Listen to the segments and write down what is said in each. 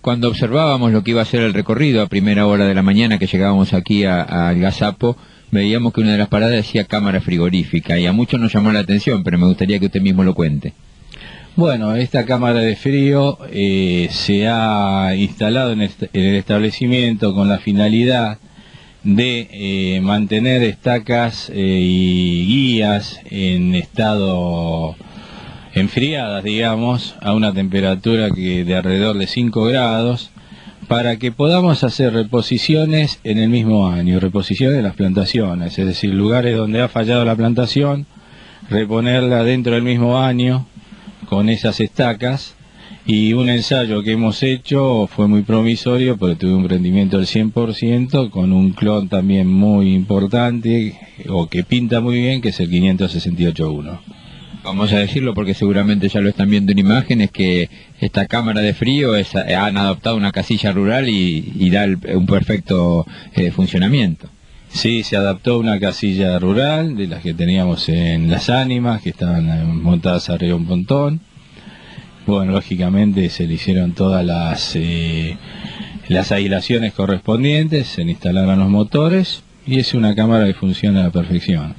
Cuando observábamos lo que iba a ser el recorrido a primera hora de la mañana que llegábamos aquí al Gazapo, veíamos que una de las paradas decía cámara frigorífica y a muchos nos llamó la atención, pero me gustaría que usted mismo lo cuente. Bueno, esta cámara de frío se ha instalado en el establecimiento con la finalidad de mantener estacas y guías en estado enfriadas, digamos, a una temperatura de alrededor de 5 grados, para que podamos hacer reposiciones en el mismo año, reposiciones de las plantaciones, es decir, lugares donde ha fallado la plantación, reponerla dentro del mismo año con esas estacas. Y un ensayo que hemos hecho fue muy promisorio, pero tuve un rendimiento del 100%, con un clon también muy importante, o que pinta muy bien, que es el 568-1. Vamos a decirlo porque seguramente ya lo están viendo en imágenes, que esta cámara de frío han adoptado una casilla rural y da un perfecto funcionamiento. Sí, se adaptó una casilla rural, de las que teníamos en Las Ánimas, que estaban montadas arriba de un pontón. Bueno, lógicamente se le hicieron todas las aislaciones correspondientes, se le instalaron los motores y es una cámara que funciona a la perfección.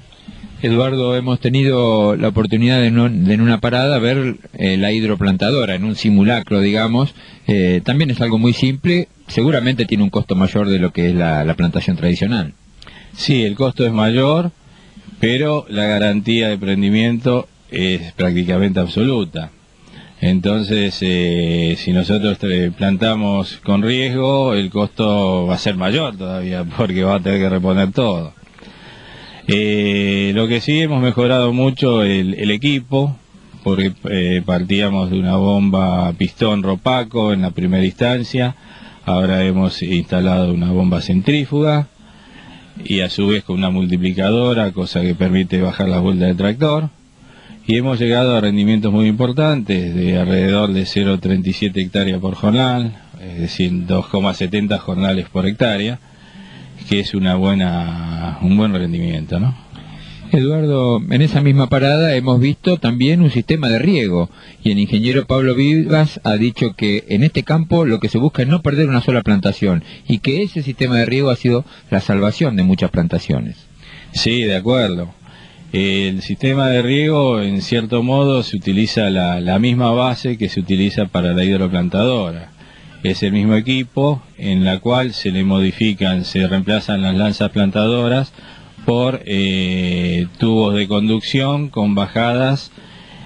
Eduardo, hemos tenido la oportunidad de en una parada ver la hidroplantadora, en un simulacro, digamos. También es algo muy simple, seguramente tiene un costo mayor de lo que es la plantación tradicional. Sí, el costo es mayor, pero la garantía de prendimiento es prácticamente absoluta. Entonces, si nosotros plantamos con riesgo, el costo va a ser mayor todavía, porque va a tener que reponer todo. Lo que sí, hemos mejorado mucho el equipo, porque partíamos de una bomba pistón Ropaco en la primera instancia, ahora hemos instalado una bomba centrífuga, y a su vez con una multiplicadora, cosa que permite bajar las vueltas del tractor. Y hemos llegado a rendimientos muy importantes, de alrededor de 0,37 hectáreas por jornal, es decir, 2,70 jornales por hectárea, que es un buen rendimiento, ¿no? Eduardo, en esa misma parada hemos visto también un sistema de riego, y el ingeniero Pablo Vivas ha dicho que en este campo lo que se busca es no perder una sola plantación, y que ese sistema de riego ha sido la salvación de muchas plantaciones. Sí, de acuerdo. El sistema de riego, en cierto modo, se utiliza la misma base que se utiliza para la hidroplantadora. Es el mismo equipo en la cual se le modifican, se reemplazan las lanzas plantadoras por tubos de conducción con bajadas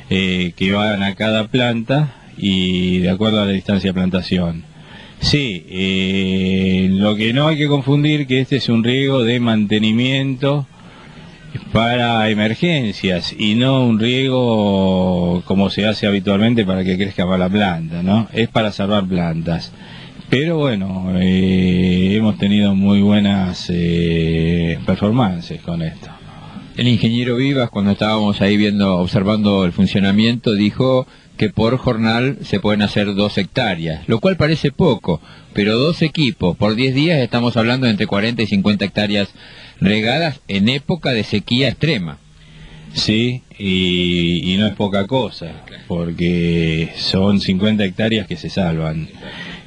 que van a cada planta y de acuerdo a la distancia de plantación. Sí, lo que no hay que confundir que este es un riego de mantenimiento para emergencias y no un riego como se hace habitualmente para que crezca más la planta, ¿no? Es para salvar plantas. Pero bueno, hemos tenido muy buenas performances con esto. El ingeniero Vivas, cuando estábamos ahí observando el funcionamiento, dijo que por jornal se pueden hacer 2 hectáreas, lo cual parece poco, pero 2 equipos por 10 días estamos hablando de entre 40 y 50 hectáreas regadas en época de sequía extrema. Sí, y no es poca cosa, porque son 50 hectáreas que se salvan.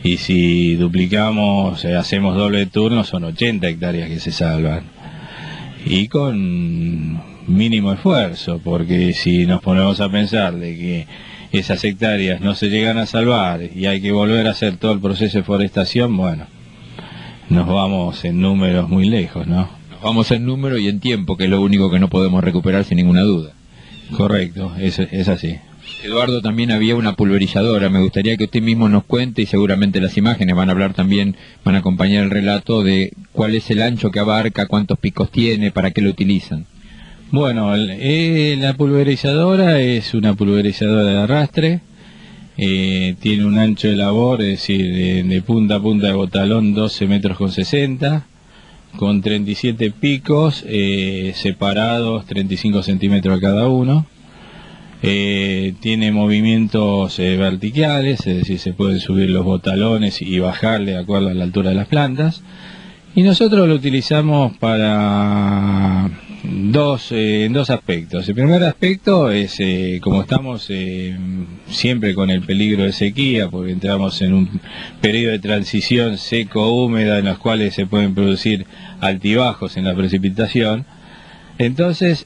Y si duplicamos, hacemos doble turno, son 80 hectáreas que se salvan. Y con mínimo esfuerzo, porque si nos ponemos a pensar de que esas hectáreas no se llegan a salvar y hay que volver a hacer todo el proceso de forestación, bueno, nos vamos en números muy lejos, ¿no? Nos vamos en número y en tiempo, que es lo único que no podemos recuperar sin ninguna duda. Correcto, es así. Eduardo, también había una pulverizadora, me gustaría que usted mismo nos cuente, y seguramente las imágenes van a hablar también, van a acompañar el relato de cuál es el ancho que abarca, cuántos picos tiene, para qué lo utilizan. Bueno, la pulverizadora es una pulverizadora de arrastre, tiene un ancho de labor, es decir, de punta a punta de botalón 12,60 metros, con 37 picos separados, 35 centímetros a cada uno. Tiene movimientos verticales, es decir, se pueden subir los botalones y bajarle de acuerdo a la altura de las plantas. Y nosotros lo utilizamos para En dos aspectos. El primer aspecto es, como estamos siempre con el peligro de sequía, porque entramos en un periodo de transición seco-húmeda en los cuales se pueden producir altibajos en la precipitación. Entonces,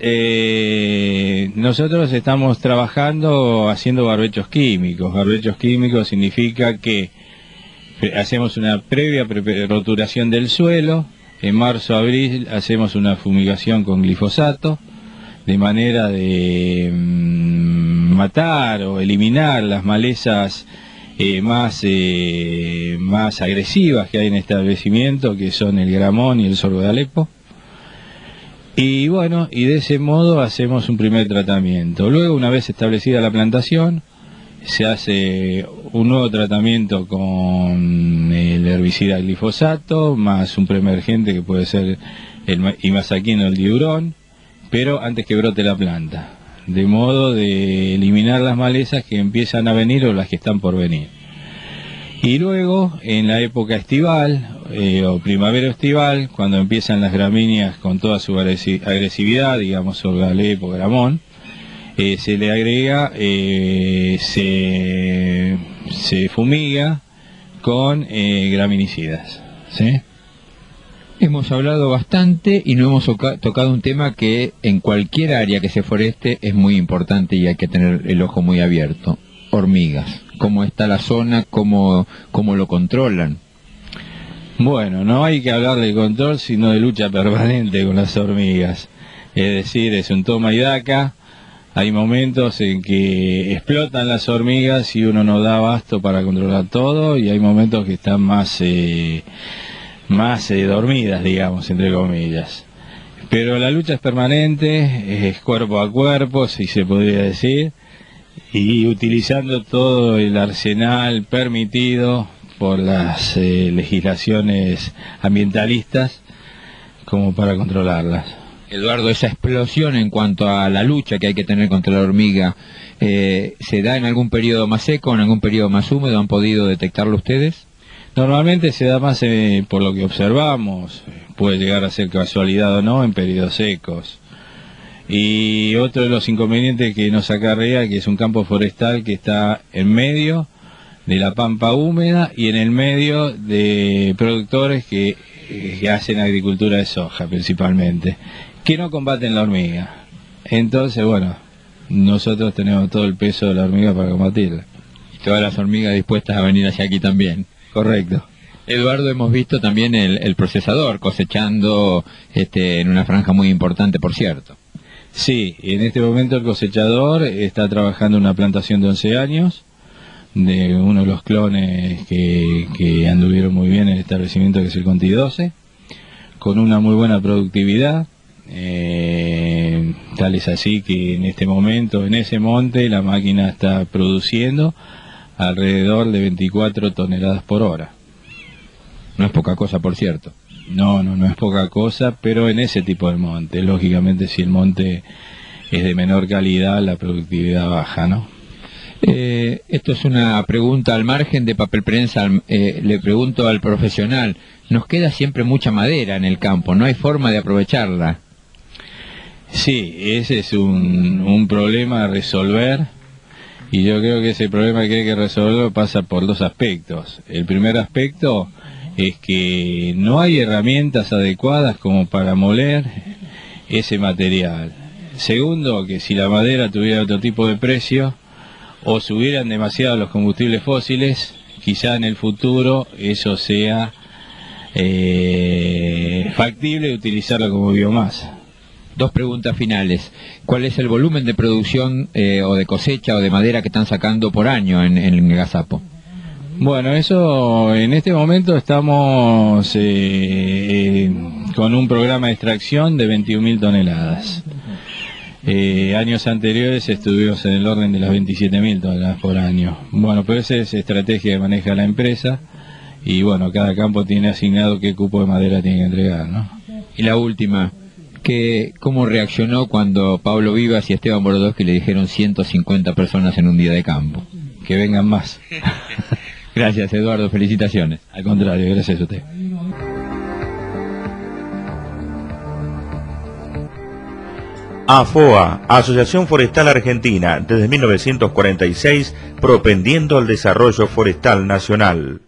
nosotros estamos trabajando haciendo barbechos químicos. Barbechos químicos significa que hacemos una previa roturación del suelo. En marzo, abril hacemos una fumigación con glifosato, de manera de matar o eliminar las malezas más agresivas que hay en este establecimiento, que son el gramón y el sorgo de Alepo. Y bueno, y de ese modo hacemos un primer tratamiento. Luego, una vez establecida la plantación, se hace un nuevo tratamiento con el herbicida glifosato, más un preemergente que puede ser el imazaquino o el diurón, pero antes que brote la planta, de modo de eliminar las malezas que empiezan a venir o las que están por venir. Y luego, en la época estival, o primavera-estival, cuando empiezan las gramíneas con toda su agresividad, digamos, sorgo de Alepo, gramón, se le agrega, se fumiga con graminicidas, ¿sí? Hemos hablado bastante y no hemos tocado un tema que en cualquier área que se foreste es muy importante y hay que tener el ojo muy abierto. Hormigas. ¿Cómo está la zona? ¿Cómo lo controlan? Bueno, no hay que hablar de control, sino de lucha permanente con las hormigas. Es decir, es un toma y daca. Hay momentos en que explotan las hormigas y uno no da abasto para controlar todo, y hay momentos que están más dormidas, digamos, entre comillas. Pero la lucha es permanente, es cuerpo a cuerpo, si se podría decir, y utilizando todo el arsenal permitido por las legislaciones ambientalistas como para controlarlas. Eduardo, esa explosión en cuanto a la lucha que hay que tener contra la hormiga, ¿se da en algún periodo más seco, en algún periodo más húmedo? ¿Han podido detectarlo ustedes? Normalmente se da más, por lo que observamos, puede llegar a ser casualidad o no, en periodos secos. Y otro de los inconvenientes que nos acarrea, que es un campo forestal que está en medio de la pampa húmeda y en el medio de productores que hacen agricultura de soja principalmente, que no combaten la hormiga. Entonces, bueno, nosotros tenemos todo el peso de la hormiga para combatirla. Y todas las hormigas dispuestas a venir hacia aquí también. Correcto. Eduardo, hemos visto también el procesador cosechando en una franja muy importante, por cierto. Sí, en este momento el cosechador está trabajando en una plantación de 11 años, de uno de los clones que anduvieron muy bien en el establecimiento, que es el Conti 12, con una muy buena productividad. Tal es así que en este momento, en ese monte, la máquina está produciendo alrededor de 24 toneladas por hora. No es poca cosa, por cierto. No es poca cosa, pero en ese tipo de monte. Lógicamente, si el monte es de menor calidad, la productividad baja, ¿no? Esto es una pregunta al margen de papel prensa. Le pregunto al profesional, nos queda siempre mucha madera en el campo, ¿no hay forma de aprovecharla? Sí, ese es un problema a resolver, y yo creo que ese problema que hay que resolver pasa por dos aspectos. El primer aspecto es que no hay herramientas adecuadas como para moler ese material. Segundo, que si la madera tuviera otro tipo de precio, o subieran demasiado los combustibles fósiles, quizá en el futuro eso sea factible utilizarlo como biomasa. Dos preguntas finales. ¿Cuál es el volumen de producción o de cosecha o de madera que están sacando por año en el Agasapo? Bueno, eso en este momento estamos con un programa de extracción de 21.000 toneladas. Años anteriores estuvimos en el orden de las 27.000 toneladas por año. Bueno, pero esa es estrategia que maneja la empresa, y bueno, cada campo tiene asignado qué cupo de madera tiene que entregar, ¿no? Y la última, ¿cómo reaccionó cuando Pablo Vivas y Esteban Borodowski le dijeron 150 personas en un día de campo? Que vengan más. Gracias, Eduardo, felicitaciones. Al contrario, gracias a usted. AFOA, Asociación Forestal Argentina, desde 1946, propendiendo al desarrollo forestal nacional.